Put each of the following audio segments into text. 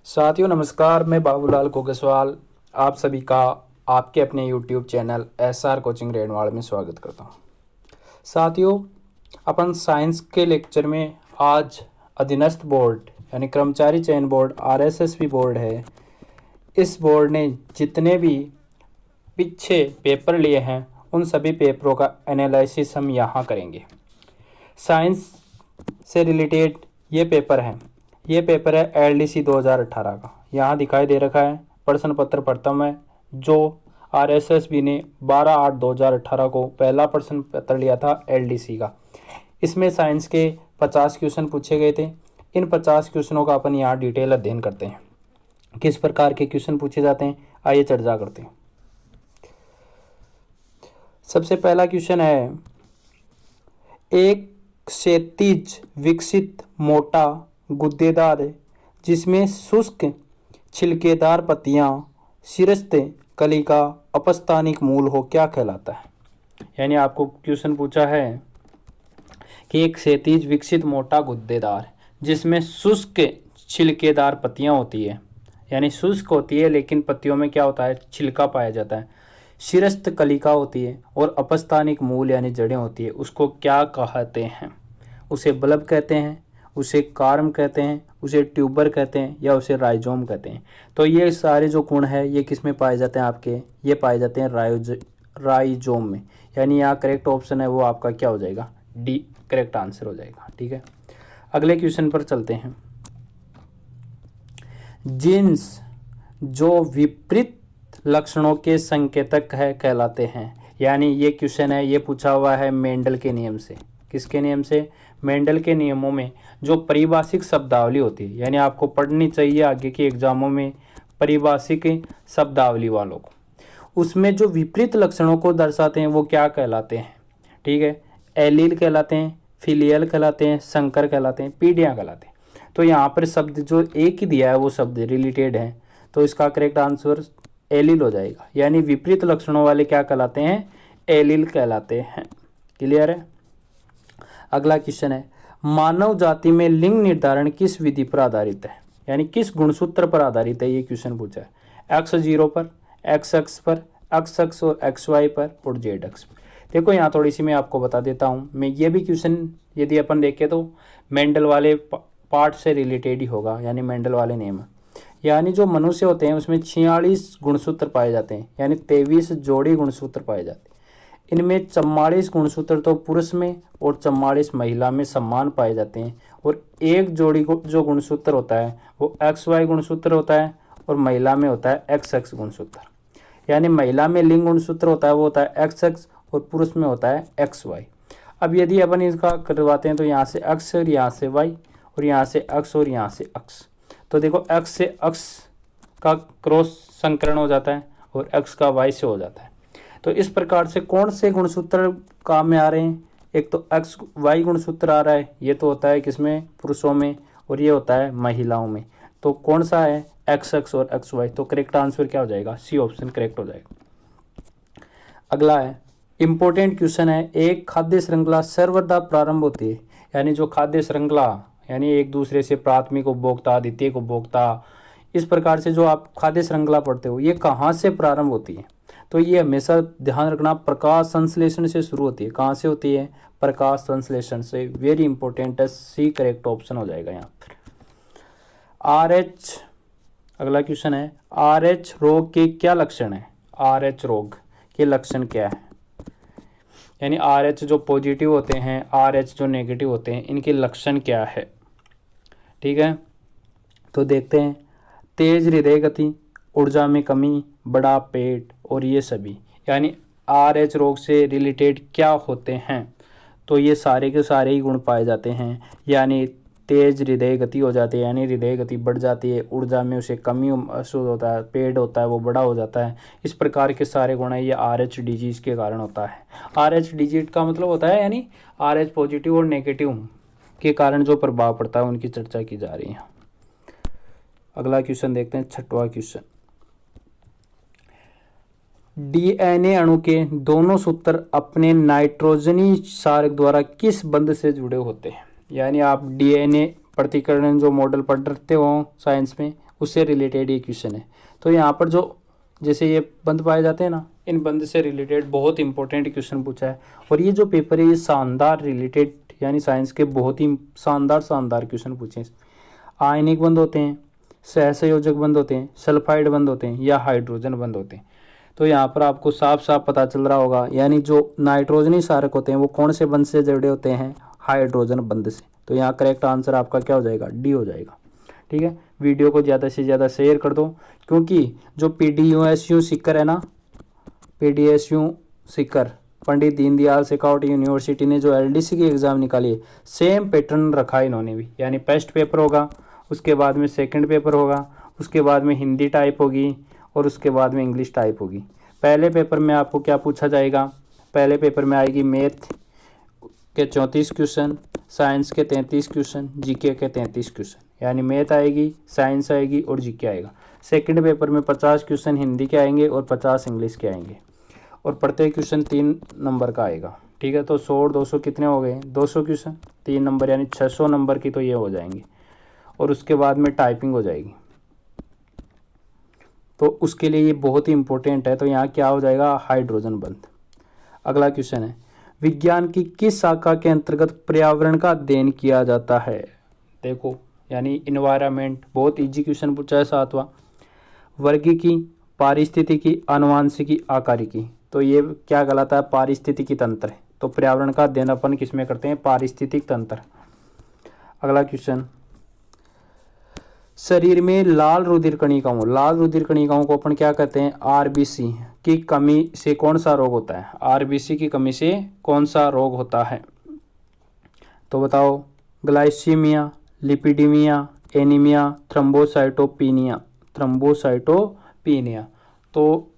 साथियों नमस्कार, मैं बाबूलाल कोगसवाल आप सभी का आपके अपने यूट्यूब चैनल एसआर कोचिंग रेनवाड़ में स्वागत करता हूं। साथियों, अपन साइंस के लेक्चर में आज अधीनस्थ बोर्ड यानी कर्मचारी चयन बोर्ड आरएसएसबी बोर्ड है। इस बोर्ड ने जितने भी पीछे पेपर लिए हैं उन सभी पेपरों का एनालिसिस हम यहाँ करेंगे। साइंस से रिलेटेड ये पेपर है। ये पेपर है एलडीसी 2018 का। यहाँ दिखाई दे रखा है प्रश्न पत्र प्रथम है जो आरएसएसबी ने 12/8/2018 को पहला प्रश्न पत्र लिया था एलडीसी का। इसमें साइंस के 50 क्वेश्चन पूछे गए थे। इन 50 क्वेश्चनों का अपन यहाँ डिटेल अध्ययन करते हैं। किस प्रकार के क्वेश्चन पूछे जाते हैं आइए चर्चा करते हैं। सबसे पहला क्वेश्चन है, एक क्षैतिज विकसित मोटा गुद्देदार जिसमें शुष्क छिलकेदार पत्तियां शीर्षस्थ कलिका अपस्थानिक मूल हो क्या कहलाता है। यानी आपको क्वेश्चन पूछा है कि एक क्षैतिज विकसित मोटा गुद्देदार जिसमें शुष्क छिलकेदार पत्तियां होती है, यानी शुष्क होती है लेकिन पत्तियों में क्या होता है, छिलका पाया जाता है, शीर्षस्थ कलिका होती है और अपस्थानिक मूल यानी जड़ें होती है, उसको क्या कहते हैं। उसे बल्ब कहते हैं, उसे कार्म कहते हैं, उसे ट्यूबर कहते हैं या उसे राइजोम कहते हैं। तो ये सारे जो गुण है ये किस में पाए जाते हैं आपके, ये पाए जाते हैं राइजोम में। यानी यहाँ करेक्ट ऑप्शन है वो आपका क्या हो जाएगा, डी करेक्ट आंसर हो जाएगा। ठीक है, अगले क्वेश्चन पर चलते हैं। जीन्स जो विपरीत लक्षणों के संकेतक है कहलाते हैं। यानी ये क्वेश्चन है, ये पूछा हुआ है मेंडल के नियम से। किसके नियम से, मेंडल के नियमों में जो परिभाषिक शब्दावली होती है, यानी आपको पढ़नी चाहिए आगे के एग्जामों में परिभाषिक शब्दावली वालों को, उसमें जो विपरीत लक्षणों को दर्शाते हैं वो क्या कहलाते हैं। ठीक है, एलील कहलाते हैं, फिलियल कहलाते हैं, संकर कहलाते हैं, पीढ़ियाँ कहलाते हैं। तो यहाँ पर शब्द जो एक ही दिया है वो शब्द रिलेटेड है, तो इसका करेक्ट आंसर एलील हो जाएगा। यानी विपरीत लक्षणों वाले क्या कहलाते हैं, एलील कहलाते हैं। क्लियर है। अगला क्वेश्चन है, मानव जाति में लिंग निर्धारण किस विधि पर आधारित है। यानी किस गुणसूत्र पर आधारित है, ये क्वेश्चन पूछा है। x0 पर, x अक्ष पर, x अक्ष और xy पर और z अक्ष पर। देखो यहाँ थोड़ी सी मैं आपको बता देता हूँ। मैं ये भी क्वेश्चन यदि अपन देखें तो मेंडल वाले पार्ट से रिलेटेड ही होगा, यानी मेंडल वाले नियम। यानी जो मनुष्य होते हैं उसमें 46 गुणसूत्र पाए जाते हैं, यानी 23 जोड़ी गुणसूत्र पाए जाते हैं। इनमें 44 गुणसूत्र तो पुरुष में और 44 महिला में समान पाए जाते हैं, और एक जोड़ी जो गुणसूत्र होता है वो XY गुणसूत्र होता है और महिला में होता है XX गुणसूत्र। यानी महिला में लिंग गुणसूत्र होता है वो होता है XX और पुरुष में होता है XY। अब यदि अपन इसका करवाते हैं तो यहाँ से X और यहाँ से Y और यहाँ से X और यहाँ से X। तो देखो X से X का क्रॉस संकरण हो जाता है और X का Y से हो जाता है। तो इस प्रकार से कौन से गुणसूत्र काम में आ रहे हैं, एक तो XY गुणसूत्र आ रहा है, ये तो होता है किसमें, पुरुषों में, और ये होता है महिलाओं में। तो कौन सा है, XX और XY। तो करेक्ट आंसर क्या हो जाएगा, सी ऑप्शन करेक्ट हो जाएगा। अगला है इंपॉर्टेंट क्वेश्चन है, एक खाद्य श्रृंखला सर्वदा प्रारंभ होती है। यानी जो खाद्य श्रृंखला यानी एक दूसरे से प्राथमिक उपभोक्ता, द्वितीयक उपभोक्ता, इस प्रकार से जो आप खाद्य श्रृंखला पढ़ते हो ये कहाँ से प्रारंभ होती है। तो ये हमेशा ध्यान रखना प्रकाश संश्लेषण से शुरू होती है। कहाँ से होती है, प्रकाश संश्लेषण से। वेरी इंपॉर्टेंट है, सी करेक्ट ऑप्शन हो जाएगा यहाँ पर। RH अगला क्वेश्चन है, RH रोग के क्या लक्षण है। RH रोग के लक्षण क्या है, यानी RH जो पॉजिटिव होते हैं, RH जो नेगेटिव होते हैं, इनके लक्षण क्या है। ठीक है, तो देखते हैं। तेज हृदय गति, ऊर्जा में कमी, बड़ा पेट और ये सभी, यानी RH रोग से रिलेटेड क्या होते हैं। तो ये सारे के सारे ही गुण पाए जाते हैं। यानी तेज हृदय गति हो जाती है, यानी हृदय गति बढ़ जाती है, ऊर्जा में उसे कमी महसूस होता है, पेट होता है वो बड़ा हो जाता है। इस प्रकार के सारे गुण है ये RH डिजीज के कारण होता है। RH डिजीज का मतलब होता है यानी RH पॉजिटिव और नेगेटिव के कारण जो प्रभाव पड़ता है उनकी चर्चा की जा रही है। अगला क्वेश्चन देखते हैं, 6वां क्वेश्चन। DNA अणु के दोनों सूत्र अपने नाइट्रोजनी क्षारक द्वारा किस बंध से जुड़े होते हैं। यानी आप DNA प्रतिकरण जो मॉडल पढ़ते हो साइंस में उससे रिलेटेड ये क्वेश्चन है। तो यहाँ पर जो जैसे ये बंद पाए जाते हैं ना, इन बंद से रिलेटेड बहुत इंपॉर्टेंट क्वेश्चन पूछा है। और ये जो पेपर है ये शानदार रिलेटेड यानी साइंस के बहुत ही शानदार क्वेश्चन पूछे हैं। आयनिक बंद होते हैं, सहसंयोजक बंद होते हैं, सल्फाइड बंद होते हैं या हाइड्रोजन बंद होते हैं। तो यहाँ पर आपको साफ साफ पता चल रहा होगा, यानी जो नाइट्रोजनी क्षारक होते हैं वो कौन से बंद से जुड़े होते हैं, हाइड्रोजन बंद से। तो यहाँ करेक्ट आंसर आपका क्या हो जाएगा, डी हो जाएगा। ठीक है, वीडियो को ज़्यादा से ज़्यादा शेयर कर दो, क्योंकि जो PDSU सीकर है ना, PDSU सीकर पंडित दीनदयाल शेखावत यूनिवर्सिटी ने जो LDC की एग्ज़ाम निकाली है, सेम पैटर्न रखा है इन्होंने भी। यानी फर्स्ट पेपर होगा, उसके बाद में सेकंड पेपर होगा, उसके बाद में हिंदी टाइप होगी और उसके बाद में इंग्लिश टाइप होगी। पहले पेपर में आपको क्या पूछा जाएगा, पहले पेपर में आएगी मैथ के 34 क्वेश्चन, साइंस के 33 क्वेश्चन, जीके के 33 क्वेश्चन। यानी मैथ आएगी, साइंस आएगी और जीके आएगा। सेकंड पेपर में 50 क्वेश्चन हिंदी के आएंगे और 50 इंग्लिश के आएंगे, और प्रत्येक क्वेश्चन 3 नंबर का आएगा। ठीक है, तो 100 और 200 कितने हो गए, 200 क्वेश्चन 3 नंबर यानी 600 नंबर की तो ये हो जाएंगे। और उसके बाद में टाइपिंग हो जाएगी, तो उसके लिए ये बहुत ही इंपॉर्टेंट है। तो यहाँ क्या हो जाएगा, हाइड्रोजन बंद। अगला क्वेश्चन है, विज्ञान की किस शाखा के अंतर्गत पर्यावरण का अध्ययन किया जाता है। देखो यानी इन्वायरमेंट, बहुत इजी क्वेश्चन पूछा है 7वां। वर्गीकी, पारिस्थितिकी, आनुवांशिकी, आकारिकी। तो ये क्या कहलाता है, पारिस्थितिकी तंत्र है। तो पर्यावरण का अध्ययन अपन किस में करते हैं, पारिस्थितिक तंत्र। अगला क्वेश्चन, शरीर में लाल रुधिर कणिकाओं को अपन क्या कहते हैं, RBC की कमी से कौन सा रोग होता है, RBC की कमी से कौन सा रोग होता है। तो बताओ, ग्लाइसीमिया, लिपिडीमिया, एनीमिया, थ्रोम्बोसाइटोपिनिया। तो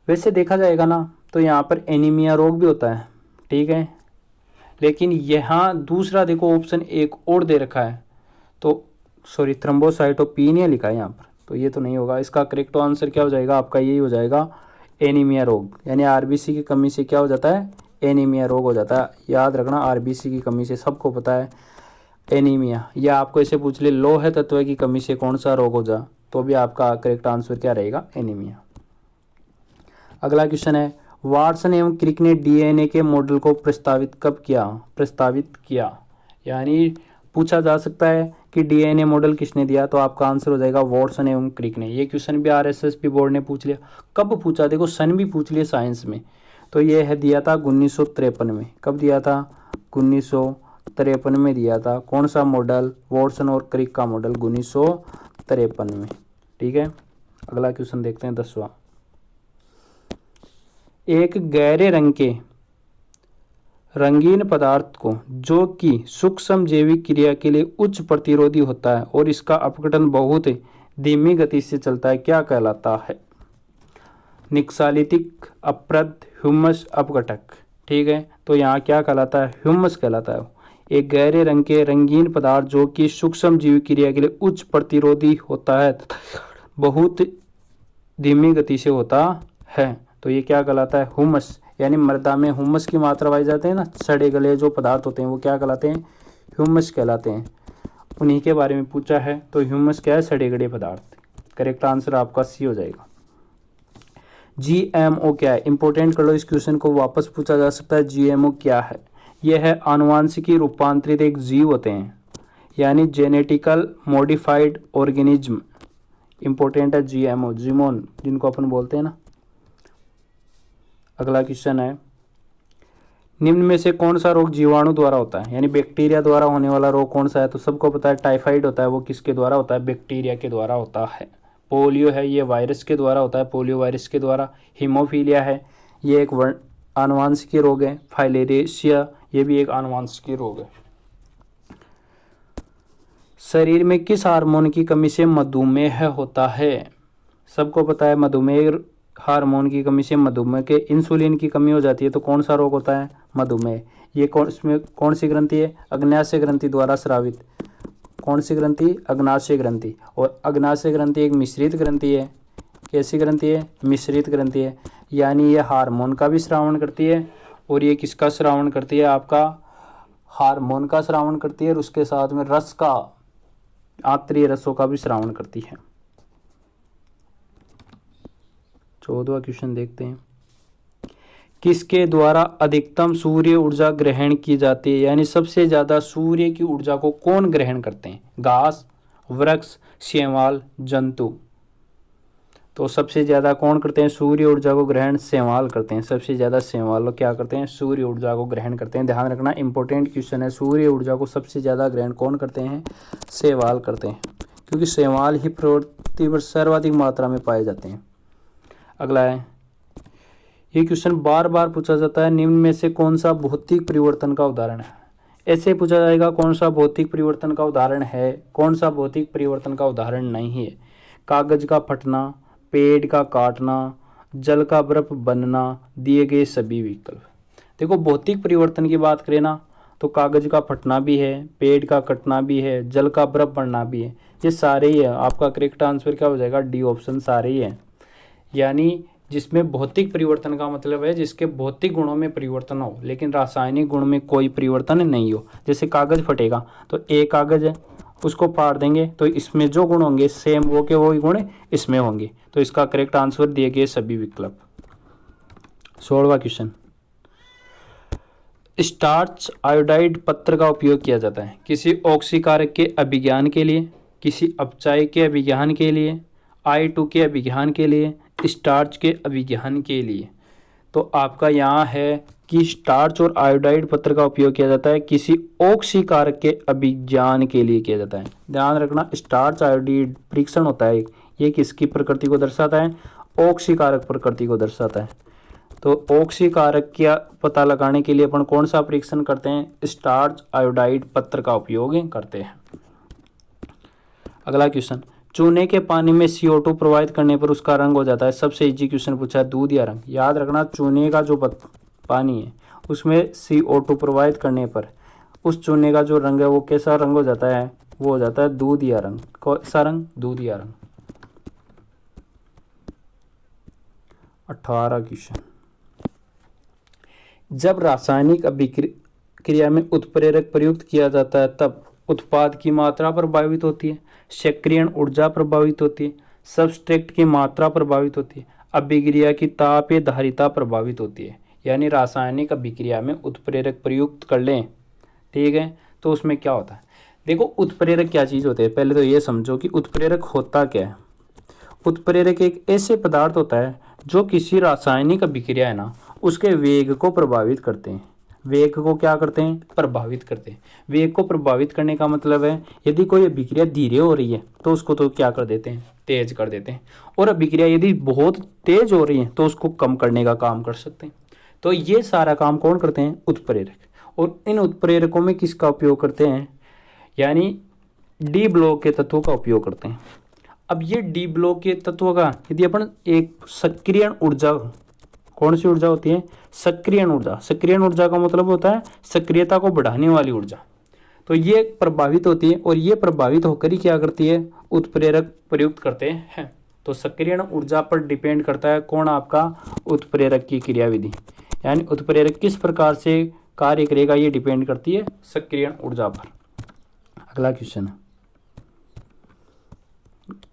वैसे देखा जाएगा ना, तो यहाँ पर एनीमिया रोग भी होता है, ठीक है, लेकिन यहाँ दूसरा देखो ऑप्शन एक और दे रखा है, तो सॉरी थ्रोम्बोसाइटोपिनिया लिखा है यहाँ पर, तो ये तो नहीं होगा। इसका करेक्ट आंसर क्या हो जाएगा आपका, यही हो जाएगा एनीमिया रोग। यानी RBC की कमी से क्या हो जाता है, एनीमिया रोग हो जाता है। याद रखना, RBC की कमी से सबको पता है एनीमिया। या आपको ऐसे पूछ ले लोह तत्व की कमी से कौन सा रोग हो जा, तो भी आपका करेक्ट आंसर क्या रहेगा, एनीमिया। अगला क्वेश्चन है, वाटसन एवं क्रिक ने DNA के मॉडल को प्रस्तावित किया। यानी पूछा जा सकता है कि DNA मॉडल किसने दिया, तो आपका आंसर हो जाएगा वाटसन एवं क्रिक ने। ये क्वेश्चन भी RSSB बोर्ड ने पूछ लिया। कब पूछा, देखो सन भी पूछ लिया साइंस में। तो ये है दिया था 1953 में। कब दिया था, 1953 में दिया था। कौन सा मॉडल, वाटसन और क्रिक का मॉडल 1953 में। ठीक है, अगला क्वेश्चन देखते हैं 10वां। एक गहरे रंग के रंगीन पदार्थ को, जो कि सूक्ष्म जैविक क्रिया के लिए उच्च प्रतिरोधी होता है और इसका अपघटन बहुत धीमी गति से चलता है, क्या कहलाता है। निक्सालितिक, अप्रद, ह्यूमस, अपघटक। ठीक है, तो यहाँ क्या कहलाता है, ह्यूमस कहलाता है। एक गहरे रंग के रंगीन पदार्थ जो कि सूक्ष्म जैविक क्रिया के लिए उच्च प्रतिरोधी होता है, बहुत धीमी गति से होता है, तो ये क्या कहलाता है, ह्यूमस। यानी मृदा में ह्यूमस की मात्रा पाई जाते हैं ना, सड़े गले जो पदार्थ होते हैं वो क्या कहलाते हैं, ह्यूमस कहलाते हैं। उन्हीं के बारे में पूछा है, तो ह्यूमस क्या है, सड़े गले पदार्थ। करेक्ट आंसर आपका सी हो जाएगा। GMO क्या है, इंपॉर्टेंट कर लो इस क्वेश्चन को, वापस पूछा जा सकता है। GMO क्या है, यह है आनुवांशिकी रूपांतरित एक जीव होते हैं, यानी जेनेटिकल मॉडिफाइड ऑर्गेनिज्म। इंपॉर्टेंट है GMO, जीमोन जिनको अपन बोलते हैं ना। अगला क्वेश्चन है, निम्न में से कौन सा रोग जीवाणु द्वारा होता है, यानी बैक्टीरिया द्वारा होने वाला रोग कौन सा है। तो सबको पता है टाइफाइड होता है, वो किसके द्वारा होता है, बैक्टीरिया के द्वारा होता है। पोलियो है, ये वायरस के द्वारा होता है, पोलियो वायरस के द्वारा। हीमोफीलिया है, ये एक आनुवांशिक रोग है। फाइलेरिया, ये भी एक आनुवांशिक रोग है। शरीर में किस हार्मोन की कमी से मधुमेह होता है। सबको पता है मधुमेह हार्मोन की कमी से मधुमेह के इंसुलिन की कमी हो जाती है, तो कौन सा रोग होता है, मधुमेह। ये इसमें कौन सी ग्रंथि है, अग्नाशय ग्रंथि द्वारा स्रावित। कौन सी ग्रंथि, अग्नाशय ग्रंथि। और अग्नाशय ग्रंथि एक मिश्रित ग्रंथि है। कैसी ग्रंथि है, मिश्रित ग्रंथि है। यानी ये हार्मोन का भी श्रावण करती है और ये किसका श्रावण करती है, आपका हार्मोन का श्रावण करती है, और उसके साथ में रस का, आंतरीय रसों का भी श्रावण करती है। 14वां क्वेश्चन देखते हैं। किसके द्वारा अधिकतम सूर्य ऊर्जा ग्रहण की जाती है, यानी सबसे ज्यादा सूर्य की ऊर्जा को कौन ग्रहण करते हैं? घास, वृक्ष, शैवाल, जंतु। तो सबसे ज्यादा कौन करते हैं सूर्य ऊर्जा को ग्रहण? शैवाल करते हैं। सबसे ज्यादा शैवाल क्या करते हैं? सूर्य ऊर्जा को ग्रहण करते हैं। ध्यान रखना, इंपॉर्टेंट क्वेश्चन है। सूर्य ऊर्जा को सबसे ज्यादा ग्रहण कौन करते हैं? शैवाल करते हैं, क्योंकि शैवाल ही पृथ्वी पर सर्वाधिक मात्रा में पाए जाते हैं। अगला है, ये क्वेश्चन बार बार पूछा जाता है, निम्न में से कौन सा भौतिक परिवर्तन का उदाहरण है? ऐसे पूछा जाएगा कौन सा भौतिक परिवर्तन का उदाहरण है, कौन सा भौतिक परिवर्तन का उदाहरण नहीं है? कागज का फटना, पेड़ का काटना, जल का बर्फ बनना, दिए गए सभी विकल्प। देखो भौतिक परिवर्तन की बात करें ना, तो कागज का फटना भी है, पेड़ का कटना भी है, जल का बर्फ बनना भी है। ये सारे ही है। आपका करेक्ट आंसर क्या हो जाएगा? डी ऑप्शन, सारे ही है। यानी जिसमें भौतिक परिवर्तन का मतलब है जिसके भौतिक गुणों में परिवर्तन हो लेकिन रासायनिक गुण में कोई परिवर्तन नहीं हो। जैसे कागज फटेगा तो एक कागज है, उसको फाड़ देंगे तो इसमें जो गुण होंगे सेम वो के वो गुण इसमें होंगे। तो इसका करेक्ट आंसर दिए गए सभी विकल्प। 16वां क्वेश्चन, स्टार्च आयोडाइड पत्र का उपयोग किया जाता है किसी ऑक्सीकारक के अभिज्ञान के लिए, किसी अपचाय के अभिज्ञान के लिए, I2 के अभिज्ञान के लिए, स्टार्च के अभिज्ञान के लिए। तो आपका यहाँ है कि स्टार्च और आयोडाइड पत्र का उपयोग किया जाता है किसी ऑक्सीकारक के अभिज्ञान के लिए किया जाता है। ध्यान रखना, स्टार्च आयोडाइड परीक्षण होता है, ये किसकी प्रकृति को दर्शाता है? ऑक्सीकारक प्रकृति को दर्शाता है। तो ऑक्सीकारक का पता लगाने के लिए अपन कौन सा परीक्षण करते हैं? स्टार्च आयोडाइड पत्र का उपयोग करते हैं। अगला क्वेश्चन, चूने के पानी में CO2 प्रवाहित करने पर उसका रंग हो जाता है। सबसे इजी क्वेश्चन पूछा है, दूध या रंग। याद रखना, चूने का जो पानी है उसमें CO2 प्रवाहित करने पर उस चूने का जो रंग है वो कैसा रंग हो जाता है? वो हो जाता है दूध या रंग। कौन सा रंग? दूध या रंग। 18 क्वेश्चन, जब रासायनिक अभिक्रिया में उत्प्रेरक प्रयुक्त किया जाता है तब उत्पाद की मात्रा प्रभावित होती है, सक्रियण ऊर्जा प्रभावित होती है, सबस्ट्रेट की मात्रा प्रभावित होती है, अभिक्रिया की तापीय धारिता प्रभावित होती है। यानी रासायनिक अभिक्रिया में उत्प्रेरक प्रयुक्त कर लें, ठीक है, तो उसमें क्या होता है? देखो उत्प्रेरक क्या चीज़ होती है, पहले तो ये समझो कि उत्प्रेरक होता क्या है। उत्प्रेरक एक ऐसे पदार्थ होता है जो किसी रासायनिक अभिक्रिया है ना उसके वेग को प्रभावित करते हैं। वेग को क्या करते हैं? प्रभावित करते हैं। वेग को प्रभावित करने का मतलब है यदि कोई अभिक्रिया धीरे हो रही है तो उसको तो क्या कर देते हैं? तेज कर देते हैं। और अभिक्रिया यदि बहुत तेज हो रही है तो उसको कम करने का काम कर सकते हैं। तो ये सारा काम कौन करते हैं? उत्प्रेरक। और इन उत्प्रेरकों में किसका उपयोग करते हैं? यानी डी ब्लॉक के तत्वों का उपयोग करते हैं। अब ये डी ब्लॉक के तत्वों का यदि अपन एक सक्रियण ऊर्जा, कौन सी ऊर्जा होती है? सक्रियण ऊर्जा। सक्रियण ऊर्जा का मतलब होता है सक्रियता को बढ़ाने वाली ऊर्जा। तो ये प्रभावित होती है और ये प्रभावित होकर ही क्या करती है? उत्प्रेरक प्रयुक्त करते हैं। तो सक्रियण ऊर्जा पर डिपेंड करता है कौन? आपका उत्प्रेरक की क्रियाविधि। यानी उत्प्रेरक किस प्रकार से कार्य करेगा ये डिपेंड करती है सक्रियण ऊर्जा पर। अगला क्वेश्चन है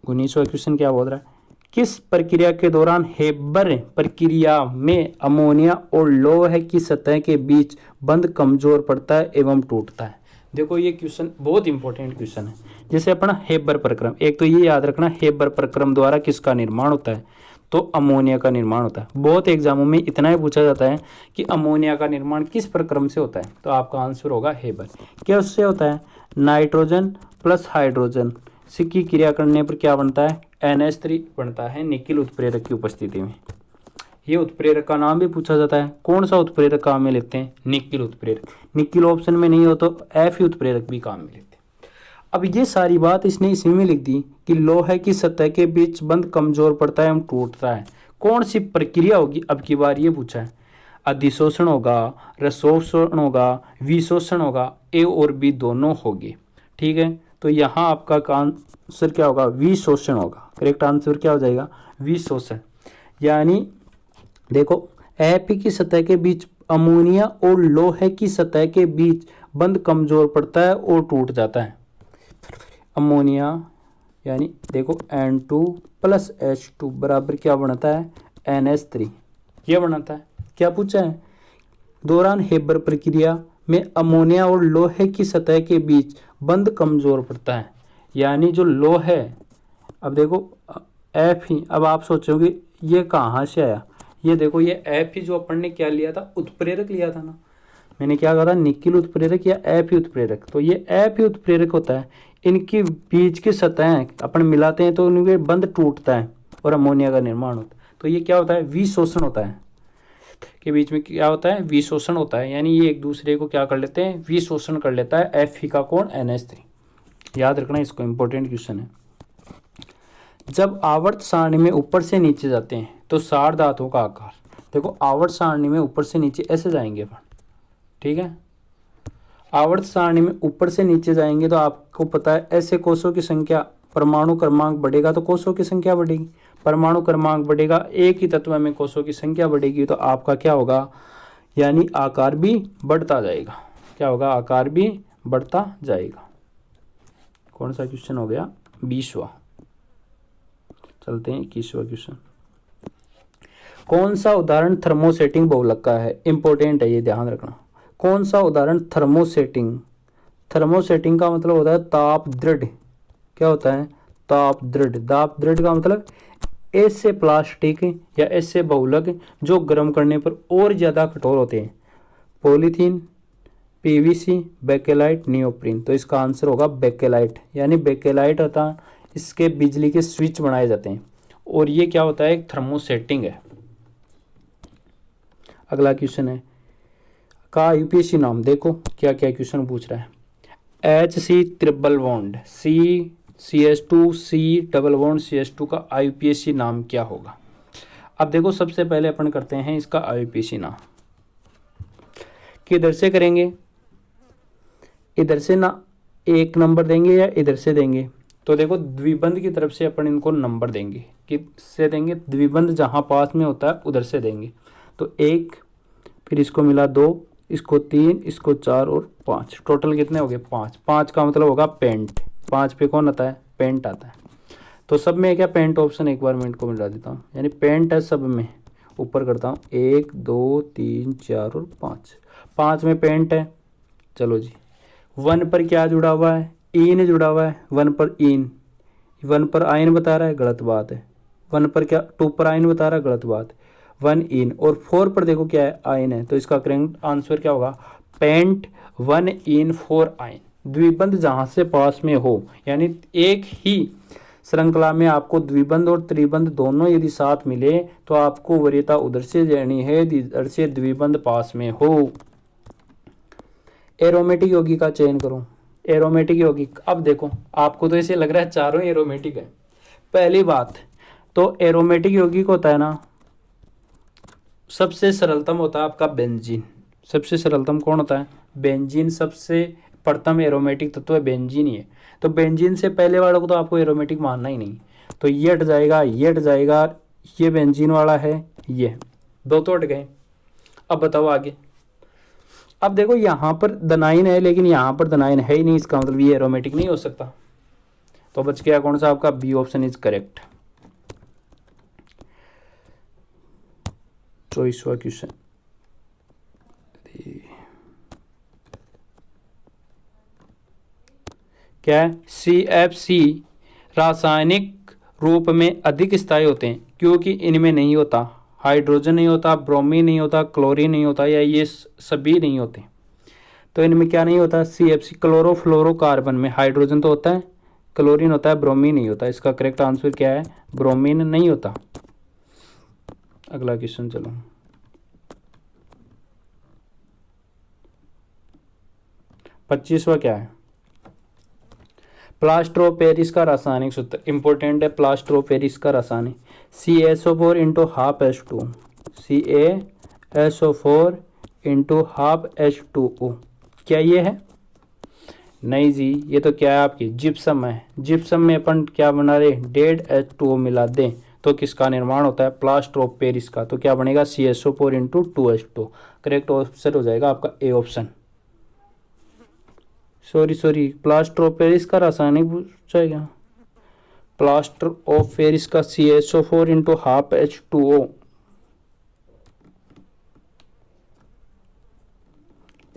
19वां क्वेश्चन, क्या बोल रहा है? किस प्रक्रिया के दौरान हेबर प्रक्रिया में अमोनिया और लोहे की सतह के बीच बंध कमजोर पड़ता है एवं टूटता है? देखो ये क्वेश्चन बहुत इंपॉर्टेंट क्वेश्चन है। जैसे अपना हेबर प्रक्रम, एक तो ये याद रखना हेबर प्रक्रम द्वारा किसका निर्माण होता है? तो अमोनिया का निर्माण होता है। बहुत एग्जामों में इतना ही पूछा जाता है कि अमोनिया का निर्माण किस प्रक्रम से होता है? तो आपका आंसर होगा हेबर। क्या उससे होता है? नाइट्रोजन प्लस हाइड्रोजन की क्रिया करने पर क्या बनता है? NH3 बनता है निकिल उत्प्रेरक की उपस्थिति में। ये उत्प्रेरक का नाम भी पूछा जाता है। कौन सा उत्प्रेरक काम में लेते हैं? निकिल उत्प्रेरक। निकिल ऑप्शन में नहीं हो तो Fe उत्प्रेरक भी काम में लेते हैं। अब ये सारी बात इसने इसी में लिख दी कि लोहे की सतह के बीच बंध कमजोर पड़ता है एवं टूटता है। कौन सी प्रक्रिया होगी? अब की बार ये पूछा है। अधिशोषण होगा, रसोषण होगा, विशोषण होगा, A और B दोनों होगी, ठीक है। तो यहाँ आपका आंसर क्या होगा? विशोषण होगा। करेक्ट आंसर क्या हो जाएगा? विशोषण। यानी देखो Fe की सतह के बीच अमोनिया और लोहे की सतह के बीच बंध कमजोर पड़ता है और टूट जाता है। अमोनिया यानी देखो N2 प्लस H2 बराबर क्या बनता है? NH3 ये बनाता है। क्या पूछा है, दौरान हेबर प्रक्रिया में अमोनिया और लोहे की सतह के बीच बंध कमजोर पड़ता है। यानी जो लोह है, अब देखो एफ ही, अब आप सोचोगे ये कहाँ से आया, ये देखो ये एफ ही जो अपन ने क्या लिया था, उत्प्रेरक लिया था ना, मैंने क्या कहा था, निकिल उत्प्रेरक या एफ ही उत्प्रेरक। तो ये एफ ही उत्प्रेरक होता है, इनकी बीच की सतहें अपन मिलाते हैं तो उनके बंध टूटता है और अमोनिया का निर्माण होता है। तो ये क्या होता है, विशोषण होता है, के बीच में क्या होता है, विशोषण होता है। यानी ये एक दूसरे को क्या कर लेते हैं, विशोषण कर लेता है। एफ ही का कौन, NH3। याद रखना इसको, इंपॉर्टेंट क्वेश्चन है। जब आवर्त सारणी में ऊपर से नीचे जाते हैं तो सार धातुओं का आकार, देखो आवर्त सारणी में ऊपर से नीचे ऐसे जाएंगे अपन, ठीक है। आवर्त सारणी में ऊपर से नीचे जाएंगे तो आपको पता है ऐसे कोषों की संख्या, परमाणु क्रमांक बढ़ेगा तो कोषों की संख्या बढ़ेगी, परमाणु क्रमांक बढ़ेगा, एक ही तत्व में कोषों की संख्या बढ़ेगी तो आपका क्या होगा, यानी आकार भी बढ़ता जाएगा। क्या होगा, आकार भी बढ़ता जाएगा। कौन सा क्वेश्चन हो गया, 20वां। चलते हैं 21वां क्वेश्चन। कौन सा उदाहरण थर्मोसेटिंग बहुलक का है, इंपॉर्टेंट है ये, ध्यान रखना। कौन सा उदाहरण थर्मोसेटिंग, थर्मोसेटिंग का मतलब होता है ताप दृढ़। क्या होता है, ताप दृढ़। ताप दृढ़ का मतलब ऐसे प्लास्टिक या ऐसे बहुलक जो गर्म करने पर और ज़्यादा कठोर होते हैं। Polythene, PVC, bakelite, neoprene. तो इसका आंसर होगा बेकेलाइट। यानी बेकेलाइट होता है, इसके बिजली के स्विच बनाए जाते हैं और ये क्या होता है, एक थर्मोसेटिंग है। अगला क्वेश्चन है का UPSC नाम, देखो क्या क्या क्वेश्चन पूछ रहा है। HC triple bond CH2 C double bond CH2 का IUPAC नाम क्या होगा। अब देखो सबसे पहले अपन करते हैं इसका IUPAC नाम, किधर से करेंगे, इधर से ना 1 नंबर देंगे या इधर से देंगे। तो देखो द्विबंध की तरफ से अपन इनको नंबर देंगे, किससे देंगे, द्विबंध जहाँ पास में होता है उधर से देंगे। तो 1, फिर इसको मिला 2, इसको 3, इसको 4 और 5, टोटल कितने हो गए, 5। 5 का मतलब होगा पेंट, 5 पे कौन आता है, पेंट आता है। तो सब में क्या, पेंट ऑप्शन एक बार मैं इनको मिला देता हूँ, यानी पेंट है सब में। ऊपर करता हूँ 1 2 3 4 और 5, 5 में पेंट है। चलो जी, 1 पर क्या जुड़ा हुआ है, इन जुड़ा हुआ है, 1 पर इन, 1 पर आयन बता रहा है, गलत बात है। 1 पर क्या, 2 पर आयन बता रहा है, गलत बात है। 1 इन और 4 पर देखो क्या है, आयन है। तो इसका करेक्ट आंसर क्या होगा, पेंट 1 इन 4 आयन। द्विबंध जहां से पास में हो, यानी एक ही श्रृंखला में आपको द्विबंध और त्रिबंध दोनों यदि साथ मिले तो आपको वरीयता उधर से लेनी है, इधर से द्विबंध पास में हो। एरोमेटिक यौगिक का चयन करो। एरोमेटिक यौगिक, अब देखो आपको तो ऐसे लग रहा है चारों एरोमेटिक है। पहली बात तो एरोमेटिक यौगिक होता है ना, सबसे सरलतम होता है आपका बेंजीन। सबसे सरलतम कौन होता है, बेंजीन। सबसे प्रथम एरोमेटिक तत्व है बेंजीन ही है। तो बेंजीन से पहले वाले को तो आपको एरोमेटिक मानना ही नहीं। तो ये हट जाएगा, ये हट जाएगा, ये बेंजीन वाला है, ये 2 तो हट गए। अब बताओ आगे। अब देखो यहाँ पर दनाइन है लेकिन यहाँ पर दनाइन है ही नहीं, इसका मतलब ये एरोमेटिक नहीं हो सकता। तो बच गया कौन सा आपका, बी ऑप्शन इज करेक्ट। 24वां क्वेश्चन। क्या है, CFC रासायनिक रूप में अधिक स्थायी होते हैं क्योंकि इनमें नहीं होता हाइड्रोजन, नहीं होता ब्रोमीन, नहीं होता क्लोरीन, नहीं होता, या ये सभी नहीं होते। तो इनमें क्या नहीं होता, CFC क्लोरोफ्लोरोकार्बन में हाइड्रोजन तो होता है, क्लोरीन होता है, ब्रोमीन नहीं होता। इसका करेक्ट आंसर क्या है, ब्रोमीन नहीं होता। अगला क्वेश्चन चलो। पच्चीसवा क्या है, प्लास्टर ऑफ पेरिस का रासायनिक सूत्र। इंपॉर्टेंट है प्लास्टर ऑफ पेरिस का रासायनिक, CaSO4 into half H2, CaSO4 into half H2O। क्या ये है, नहीं जी, ये तो क्या है आपकी जिप्सम है। जिप्सम में अपन क्या बना रहे, डेड H2O मिला दें तो किसका निर्माण होता है, प्लास्टर ऑफ पेरिस का। तो क्या बनेगा, CaSO4 into 2H2। Correct answer हो जाएगा आपका A option. Sorry, plaster of Paris का रासायनिक पूछा, प्लास्टर ऑफ पेरिस का CaSO4 इंटू हाफ H2O।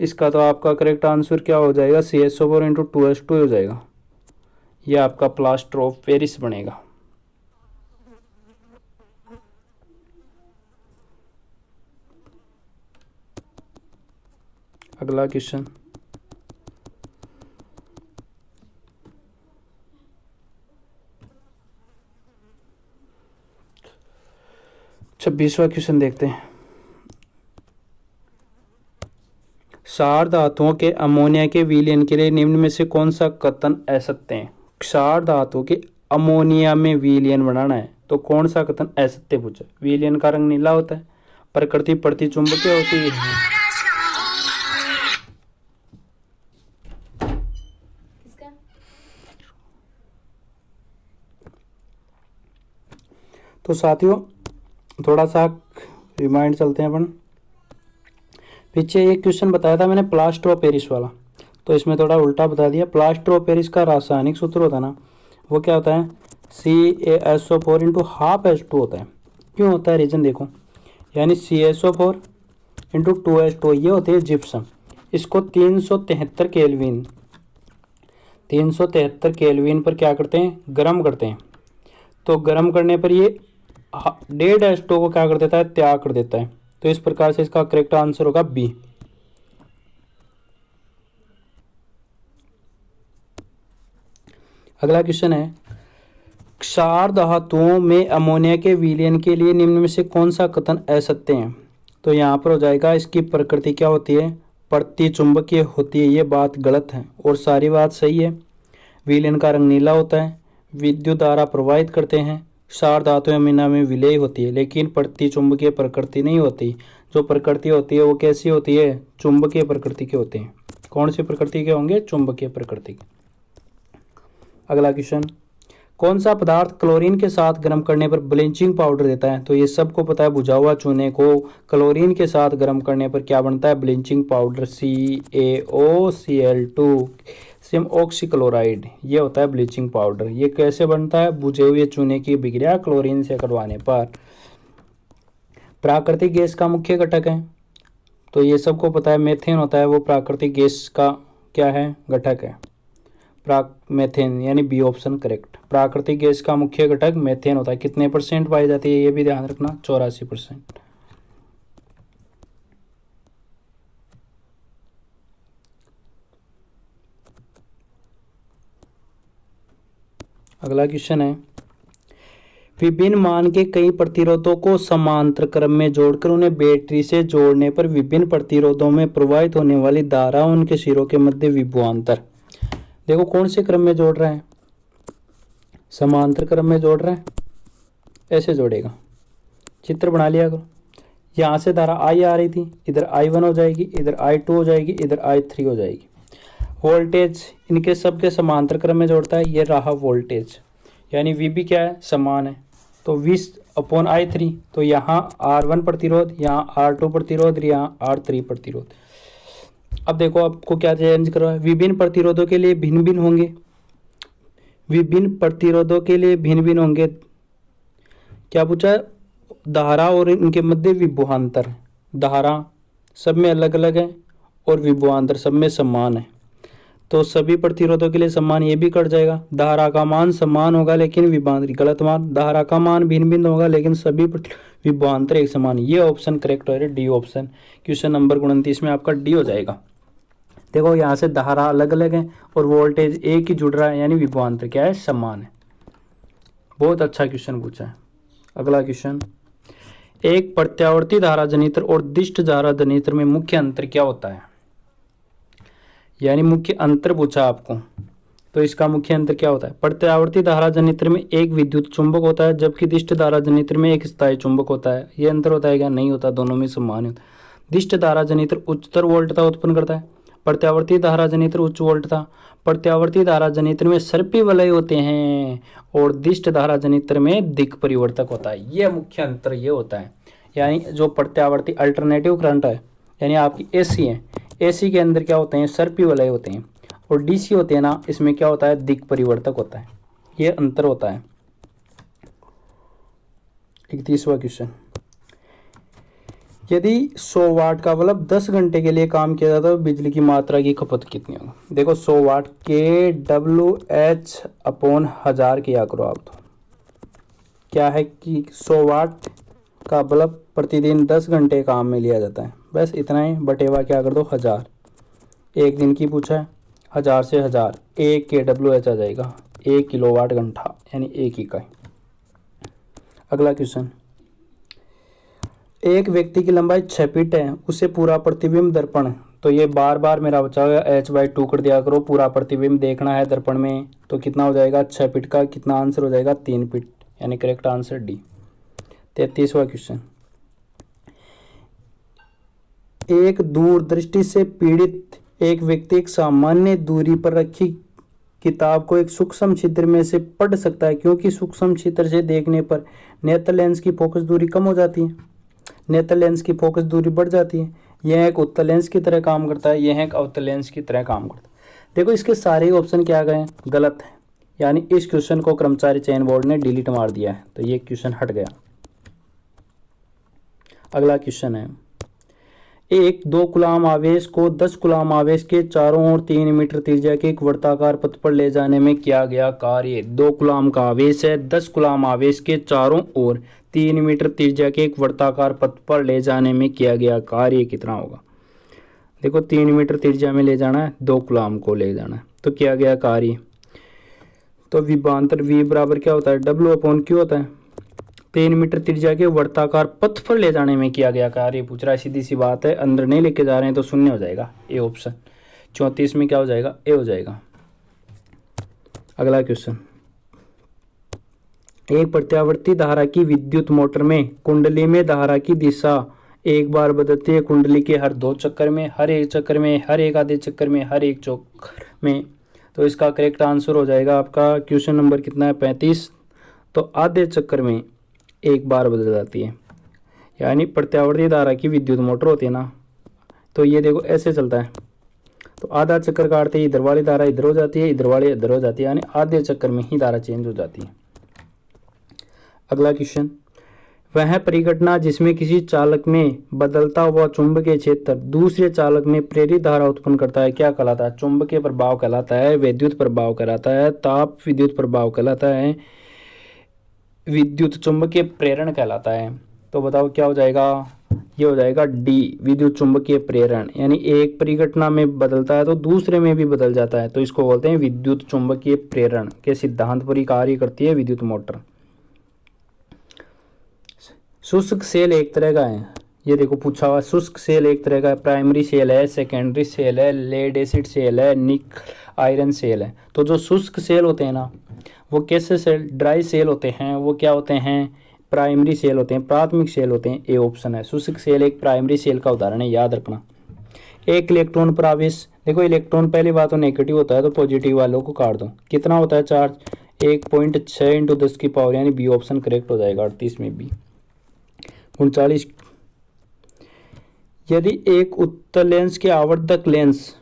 इसका तो आपका करेक्ट आंसर क्या हो जाएगा, CaO4 इंटू 2H2 हो जाएगा। ये आपका प्लास्टर ऑफ पेरिस बनेगा। अगला क्वेश्चन, 26वां क्वेश्चन देखते हैं। क्षार धातुओं के अमोनिया के विलयन के लिए निम्न में से कौन सा कथन असत्य है। क्षार धातु के अमोनिया में विलयन बनाना है तो कौन सा कथन असत्य पूछा। विलयन का रंग नीला होता है, प्रकृति प्रतिचुंबकीय होती है। तो साथियों थोड़ा सा रिमाइंड चलते हैं अपन। पीछे एक क्वेश्चन बताया था मैंने प्लास्टर ऑफ पेरिस वाला, तो इसमें थोड़ा उल्टा बता दिया। प्लास्टर ऑफ पेरिस का रासायनिक सूत्र होता है ना, वो क्या होता है, CaSO4 इंटू हाफ H2 होता है। क्यों होता है, रीजन देखो, यानी CaSO4 इंटू 2H2 ये होती है जिप्सम। इसको 373 केल्विन पर क्या करते हैं, गर्म करते हैं। तो गर्म करने पर ये 1.5 H2 को क्या कर देता है, त्याग कर देता है। तो इस प्रकार से इसका करेक्ट आंसर होगा बी। अगला क्वेश्चन है, क्षार धातुओं में अमोनिया के विलयन के लिए निम्न में से कौन सा कथन असत्य है। तो यहाँ पर हो जाएगा, इसकी प्रकृति क्या होती है, प्रतिचुंबकीय होती है। ये बात गलत है और सारी बात सही है। विलयन का रंग नीला होता है, विद्युत धारा प्रवाहित करते हैं, क्षार धातु अमीना में विलय होती है, लेकिन प्रतिचुंबकीय प्रकृति नहीं होती। जो प्रकृति होती है वो कैसी होती है, चुंबकीय प्रकृति के होते हैं। कौन सी प्रकृति के होंगे, चुंबकीय प्रकृति के। अगला क्वेश्चन, कौन सा पदार्थ क्लोरीन के साथ गर्म करने पर ब्लीचिंग पाउडर देता है। तो ये सबको पता है, बुझा हुआ चूने को क्लोरीन के साथ गर्म करने पर क्या बनता है, bleaching powder, CaOCl2 SIM oxychloride, ये होता है ब्लीचिंग पाउडर। ये कैसे बनता है, बुझे हुए चूने की अभिक्रिया क्लोरीन से करवाने पर। प्राकृतिक गैस का मुख्य घटक है, तो ये सबको पता है मेथेन होता है, वो प्राकृतिक गैस का क्या है, घटक है, मेथेन, यानी बी ऑप्शन करेक्ट। प्राकृतिक गैस का मुख्य घटक मेथेन होता है। कितने % पाई जाती है, ये भी ध्यान रखना, 84%। अगला क्वेश्चन है, विभिन्न मान के कई प्रतिरोधों को समांतर क्रम में जोड़कर उन्हें बैटरी से जोड़ने पर विभिन्न प्रतिरोधों में प्रवाहित होने वाली धारा उनके सिरों के मध्य विभवांतर। देखो कौन से क्रम में जोड़ रहा है, समांतर क्रम में जोड़ रहा है, ऐसे जोड़ेगा। चित्र बना लिया करो। यहाँ से धारा I आ रही थी, इधर I1 हो जाएगी, इधर I2 हो जाएगी, इधर I3 हो जाएगी। वोल्टेज इनके सब के समांतर क्रम में जोड़ता है, ये रहा वोल्टेज, यानी VB क्या है, समान है। तो 20/I3, तो यहाँ R1 प्रतिरोध, यहाँ R2 प्रतिरोध, यहाँ R3 प्रतिरोध। अब देखो आपको क्या चेंज करना है, विभिन्न प्रतिरोधों के लिए भिन्न भिन्न होंगे, विभिन्न प्रतिरोधों के लिए भिन्न भिन्न होंगे। क्या पूछा है, धारा और इनके मध्य विभवांतर। धारा सब में अलग अलग है और विभवांतर सब में समान है। तो सभी प्रतिरोधों के लिए समान, ये भी कट जाएगा। धारा का मान समान होगा लेकिन विभवांतर गलत मान, धारा का मान भिन्न भिन्न होगा लेकिन सभी विभवांतर एक समान। ये ऑप्शन करेक्ट हो, डी ऑप्शन। क्वेश्चन नंबर 29 में आपका डी हो जाएगा। देखो यहाँ से धारा अलग अलग है और वोल्टेज एक ही जुड़ रहा है, यानी विभवांतर क्या है, समान है। बहुत अच्छा क्वेश्चन पूछा है। अगला क्वेश्चन, एक प्रत्यावर्ती धारा जनित्र और दिष्ट धारा जनित्र में मुख्य अंतर क्या होता है, यानी मुख्य अंतर पूछा आपको। तो इसका मुख्य अंतर क्या होता है, प्रत्यावर्ती धारा जनित्र में एक विद्युत चुंबक होता है, जबकि दिष्ट धारा जनित्र में एक स्थायी चुंबक होता है। ये अंतर होता है क्या, नहीं होता, दोनों में समान होता है। दिष्ट धारा जनित्र उच्चतर वोल्टता उत्पन्न करता है, प्रत्यावर्ती धारा जनित्र उच्च वोल्टता। प्रत्यावर्ती धारा जनित्र में सर्पी वलय होते हैं और दिष्ट धारा जनित्र में दिक् परिवर्तक होता है। ये मुख्य अंतर ये होता है। यानी जो प्रत्यावर्ती अल्टरनेटिव करंट है, यानी आपकी एसी है, एसी के अंदर क्या होते हैं, सर्पी वलय होते हैं, और डीसी होते हैं ना, इसमें क्या होता है, दिक् परिवर्तक होता है। ये अंतर होता है। 31वां क्वेश्चन, यदि 100 वाट का बल्ब 10 घंटे के लिए काम किया जाता है तो बिजली की मात्रा की खपत कितनी होगी? देखो 100 वाट के WH/1000 किया करो आप। तो क्या है कि 100 वाट का बल्ब प्रतिदिन 10 घंटे काम में लिया जाता है, बस इतना ही, बटेवा क्या कर दो 1000। एक दिन की पूछा है, 1000 से 1000, 1 kWh आ जाएगा, 1 किलोवाट घंटा यानी 1 इकाई। अगला क्वेश्चन, एक व्यक्ति की लंबाई 6 फीट है, उसे पूरा प्रतिबिंब दर्पण, तो ये बार बार मेरा बचा हुआ h/2 कर दिया करो, पूरा प्रतिबिंब देखना है दर्पण में, तो कितना हो जाएगा 6 फीट का, कितना आंसर हो जाएगा 3 फीट, यानी करेक्ट आंसर डी। 33वां क्वेश्चन, एक दूरदृष्टि से पीड़ित एक व्यक्ति एक सामान्य दूरी पर रखी किताब को एक सूक्ष्म छिद्र में से पढ़ सकता है, क्योंकि सूक्ष्म छिद्र से देखने पर नेत्र लेंस की फोकस दूरी कम हो जाती है, नेत्र लेंस की फोकस दूरी बढ़ जाती है। यह एक उत्तल लेंस की तरह काम करता है, यह एक अवतल लेंस की तरह काम करता है। देखो इसके सारे ऑप्शन क्या गए, गलत है, यानी इस क्वेश्चन को कर्मचारी चयन बोर्ड ने डिलीट मार दिया है, तो ये क्वेश्चन हट गया। अगला क्वेश्चन है, एक 2 कूलाम आवेश को 10 कूलाम आवेश के चारों ओर 3 मीटर त्रिज्या के एक वर्ताकार पथ पर ले जाने में किया गया कार्य। 2 कूलाम का आवेश है, 10 कूलाम आवेश के चारों ओर 3 मीटर त्रिज्या के एक वर्ताकार पथ पर ले जाने में किया गया कार्य कितना होगा? देखो 3 मीटर त्रिज्या में ले जाना है, 2 कूलाम को ले जाना है, तो किया गया कार्य, तो विभवांतर V बराबर क्या होता है, W/Q होता है। 3 मीटर त्रिज्या के वर्ताकार पथ पर ले जाने में किया गया कार्य पूछ रहा है, सीधी सी बात है, अंदर नहीं लेके जा रहे हैं तो शून्य हो जाएगा, ए ऑप्शन। 34 में क्या हो जाएगा, ए हो जाएगा। अगला क्वेश्चन, एक प्रत्यावर्ती धारा की विद्युत मोटर में कुंडली में धारा की दिशा एक बार बदलती है, कुंडली के हर 2 चक्कर में, हर एक चक्कर में, हर एक आधे चक्कर में, हर एक चक्कर में, तो इसका करेक्ट आंसर हो जाएगा आपका क्वेश्चन नंबर कितना है 35, तो आधे चक्कर में एक बार बदल जाती है, यानी प्रत्यावर्ती धारा की विद्युत मोटर होती है ना, तो ये देखो ऐसे चलता है, तो आधा चक्कर काटते ही इधर वाली धारा इधर हो जाती है, इधर वाली इधर हो जाती है, यानी आधे चक्कर में ही धारा चेंज हो जाती है। अगला क्वेश्चन, वह परिघटना जिसमें किसी चालक में बदलता हुआ चुंबकीय क्षेत्र दूसरे चालक में प्रेरित धारा उत्पन्न करता है, क्या कहलाता है? चुंबकीय प्रभाव कहलाता है, विद्युत प्रभाव कहलाता है, ताप विद्युत प्रभाव कहलाता है, विद्युत चुंबकीय प्रेरण कहलाता है। तो बताओ क्या हो जाएगा, ये हो जाएगा डी, विद्युत चुंबकीय प्रेरण, यानी एक परिघटना में बदलता है तो दूसरे में भी बदल जाता है, तो इसको बोलते हैं विद्युत चुंबकीय प्रेरण के सिद्धांत पर ही कार्य करती है विद्युत मोटर। शुष्क सेल एक तरह का है, ये देखो पूछा हुआ, शुष्क सेल एक तरह का है, प्राइमरी सेल है, सेकेंडरी सेल है, लेड एसिड सेल है, निकल आयरन सेल है। तो जो शुष्क सेल होते हैं ना, वो कैसे सेल, ड्राई सेल होते हैं, वो क्या होते हैं, प्राइमरी सेल होते हैं, प्राथमिक सेल होते हैं, ए ऑप्शन है। शुष्क सेल एक प्राइमरी सेल का उदाहरण है, याद रखना। एक इलेक्ट्रॉन पर आवेश, देखो इलेक्ट्रॉन पहली बात तो नेगेटिव होता है, तो पॉजिटिव वालों को काट दो, कितना होता है चार्ज, 1.6 × 10 की पावर, यानी बी ऑप्शन करेक्ट हो जाएगा, 38 में बी। 39, यदि एक उत्तल लेंस के आवर्धक लेंस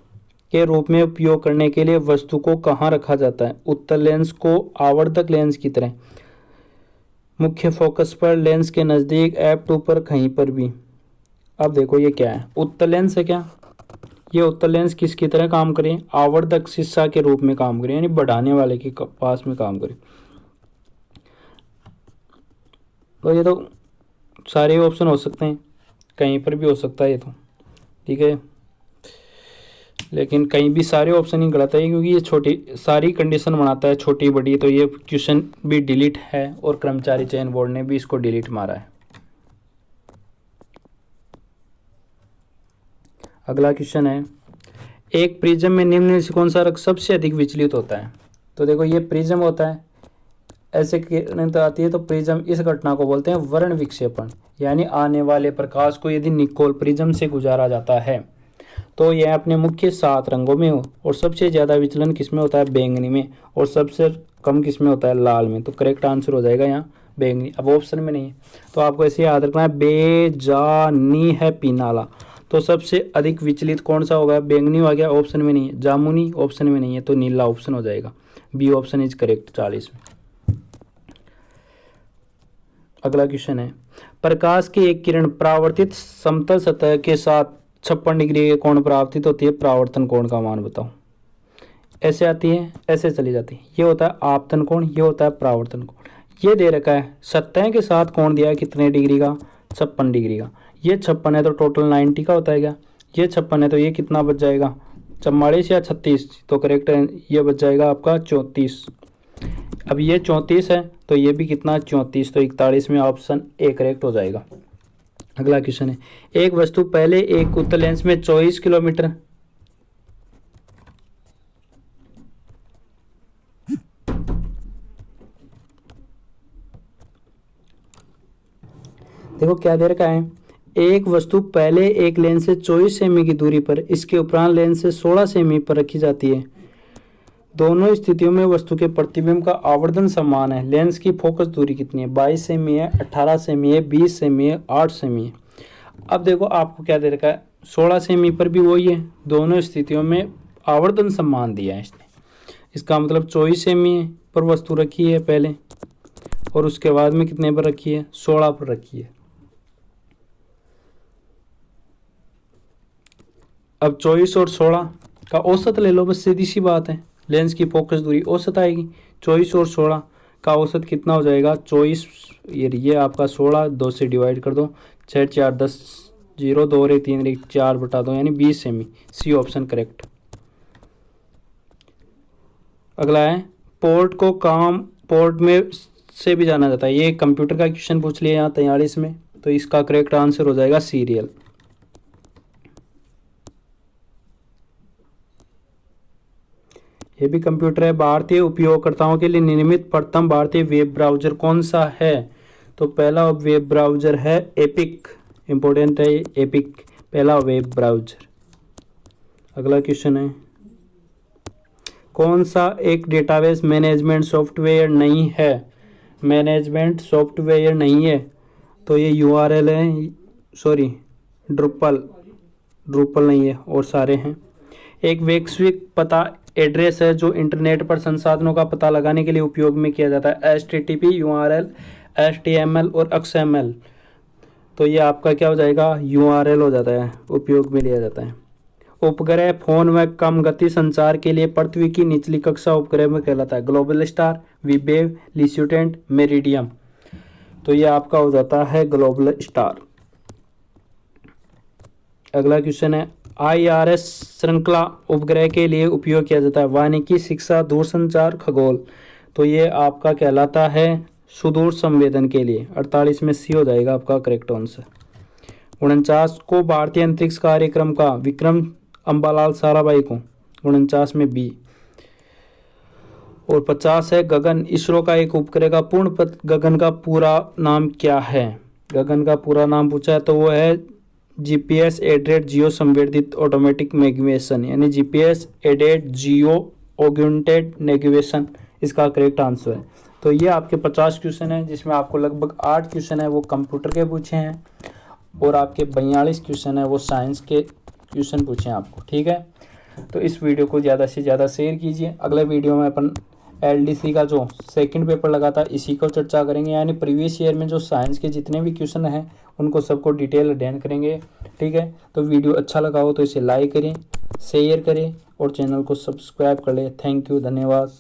के रूप में उपयोग करने के लिए वस्तु को कहाँ रखा जाता है? उत्तल लेंस को आवर्धक लेंस की तरह मुख्य फोकस पर, लेंस के नज़दीक, f2 पर, कहीं पर भी। अब देखो ये क्या है, उत्तल लेंस है क्या, ये उत्तल लेंस किसकी तरह काम करे, आवर्धक शीशा के रूप में काम करे, यानी बढ़ाने वाले के पास में काम करे। तो ये तो सारे ऑप्शन हो सकते हैं, कहीं पर भी हो सकता है ये तो, ठीक है, लेकिन कहीं भी सारे ऑप्शन ही गलत है, क्योंकि ये छोटी सारी कंडीशन बनाता है छोटी बड़ी, तो ये क्वेश्चन भी डिलीट है और कर्मचारी चयन बोर्ड ने भी इसको डिलीट मारा है। अगला क्वेश्चन है, एक प्रिज्म में निम्न में से कौन सा रंग सबसे अधिक विचलित होता है? तो देखो ये प्रिज्म होता है, ऐसे किरण तो आती है, तो प्रिज्म, इस घटना को बोलते हैं वर्ण विक्षेपण, यानी आने वाले प्रकाश को यदि निकोल प्रिज्म से गुजारा जाता है तो यह अपने मुख्य 7 रंगों में हो, और सबसे ज़्यादा विचलन किसमें होता है, बैंगनी में, और सबसे कम किसमें होता है, लाल में। तो करेक्ट आंसर हो जाएगा यहाँ बैंगनी, अब ऑप्शन में नहीं है, तो आपको ऐसे याद रखना है, बेजानी है पीनाला, तो सबसे अधिक विचलित कौन सा होगा, बैंगनी हो गया, ऑप्शन में नहीं है, जामुनी ऑप्शन में नहीं है, तो नीला ऑप्शन हो जाएगा, बी ऑप्शन इज करेक्ट 40 में। अगला क्वेश्चन है, प्रकाश की एक किरण परावर्तित समतल सतह के साथ 56 डिग्री के कोण पर आपतित होती है, परावर्तन कोण का मान बताओ। ऐसे आती है, ऐसे चली जाती है। ये होता है आपतन कोण, ये होता है परावर्तन कोण। ये दे रखा है सतह के साथ कोण दिया है कितने डिग्री का, 56 डिग्री का। ये 56 है तो टोटल 90 का होता है क्या, ये 56 है तो ये कितना बच जाएगा, 44 या 36, तो करेक्ट है ये बच जाएगा आपका 34। अब ये 34 है तो ये भी कितना 34, तो 41 में ऑप्शन ए करेक्ट हो जाएगा। अगला क्वेश्चन है, एक वस्तु पहले एक उत्तल लेंस में 24 किलोमीटर देखो क्या दे रखा है, एक वस्तु पहले एक लेंस से 24 सेमी की दूरी पर इसके उपरांत लेंस से 16 सेमी पर रखी जाती है। दोनों स्थितियों में वस्तु के प्रतिबिंब का आवर्धन समान है। लेंस की फोकस दूरी कितनी है, 22 सेमी है, 18 सेमी है, 20 सेमी है, 8 सेमी है। अब देखो आपको क्या दे रखा है, 16 सेमी पर भी वही है, दोनों स्थितियों में आवर्धन समान दिया है इसने। इसका मतलब 24 सेमी पर वस्तु रखी है पहले, और उसके बाद में कितने पर रखी है, 16 पर रखी है। अब 24 और 16 का औसत ले लो, बस सीधी सी बात है। लेंस की फोकस दूरी औसत आएगी, 24 और 16 का औसत कितना हो जाएगा, 24 ये आपका 16, 2 से डिवाइड कर दो, 6 4 10, 0 2 1 3 1 4 बटा 2 यानी 20 सेमी। C option correct. अगला है, पोर्ट को काम पोर्ट में से भी जाना जाता है। ये कंप्यूटर का क्वेश्चन पूछ लिया यहाँ 43 में, तो इसका करेक्ट आंसर हो जाएगा सीरियल। ये भी कंप्यूटर है। भारतीय उपयोगकर्ताओं के लिए निर्मित प्रथम भारतीय वेब ब्राउजर कौन सा है, तो पहला वेब ब्राउजर है एपिक। इंपॉर्टेंट है एपिक, पहला वेब ब्राउजर। अगला क्वेश्चन है, कौन सा एक डेटाबेस मैनेजमेंट सॉफ्टवेयर नहीं है, मैनेजमेंट सॉफ्टवेयर नहीं है, तो ये URL है, सॉरी ड्रूपल नहीं है और सारे हैं। एक वैश्विक पता एड्रेस है जो इंटरनेट पर संसाधनों का पता लगाने के लिए उपयोग में किया जाता है, HTTP, URL, HTML और XML। तो ये आपका क्या हो जाएगा, URL हो जाता है, उपयोग में लिया जाता है। उपग्रह फोन व कम गति संचार के लिए पृथ्वी की निचली कक्षा उपग्रह में कहलाता है, ग्लोबल स्टार, विवेव, लिस्यूटेंट, मेरिडियम। तो ये आपका हो जाता है ग्लोबल स्टार। अगला क्वेश्चन है, IRS श्रृंखला उपग्रह के लिए उपयोग किया जाता है, वानिकी, शिक्षा, दूरसंचार, खगोल। तो ये आपका कहलाता है सुदूर संवेदन के लिए। 48 में सी हो जाएगा आपका करेक्ट आंसर। 49 को भारतीय अंतरिक्ष कार्यक्रम का विक्रम अंबालाल साराभाई को, 49 में बी। और 50 है, गगन, इसरो का एक उपग्रह का गगन का पूरा नाम क्या है, गगन का पूरा नाम पूछा है तो वो है GPS एडेड जियो संवर्धित ऑटोमेटिक नेविगेशन, यानी GPS added geo augmented navigation इसका करेक्ट आंसर है। तो ये आपके 50 क्वेश्चन है, जिसमें आपको लगभग 8 क्वेश्चन है वो कंप्यूटर के पूछे हैं, और आपके 42 क्वेश्चन है वो साइंस के क्वेश्चन पूछे हैं आपको। ठीक है, तो इस वीडियो को ज़्यादा से ज़्यादा शेयर कीजिए। अगले वीडियो में अपन LDC का जो सेकंड पेपर लगा था इसी को चर्चा करेंगे, यानी प्रीवियस ईयर में जो साइंस के जितने भी क्वेश्चन हैं उनको सबको डिटेल अध्ययन करेंगे। ठीक है, तो वीडियो अच्छा लगा हो तो इसे लाइक करें, शेयर करें और चैनल को सब्सक्राइब कर लें। थैंक यू, धन्यवाद।